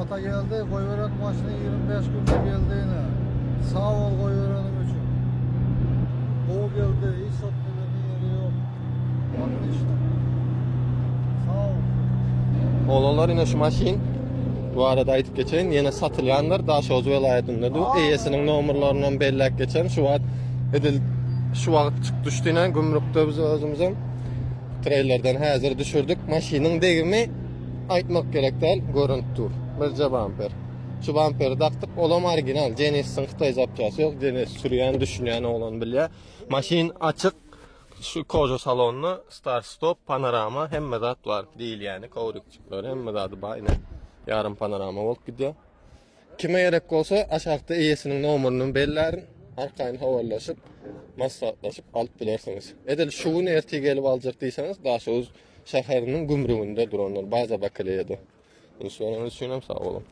ata geldi, koyveren maşını 25 günde geldiğine. Sağ ol koyverenim için. O geldi, hiç satmalarının yeri yok. Bakın işte. Sağ ol. Oğlanlar yine şu maşin bu arada aytıp geçeyin yine satılyanlar Daşoz velayetinde du EYS'nin nomerlarından bellek geçen şu an edil şu vakit çık düştüğüne gümrükte biz özümüzün trailerden hazır düşürdük maşinin değimi aytmak gerek değil görüntü bir bumper şu bumperi taktık olam orijinal Genesis'in Xitay zapçası yok Genesis sürüyen düşünen olan bilye maşin açık şu koca salonlu start stop panorama hem medat var değil yani kovrukçuklar hem medadı bayne yarım panorama olup gidiyor. Kime gerek olsa aşağıda EYS'nin numarının bellerin arkayını havarlaşıp masraflaşıp alıp bilersiniz. Edil şuun erti gelip alacak değilseniz Daşoz şehirinin gümrüğünde duranlar bazı bakalıydı. Bunu söylemek düşünüyorum sağ olun.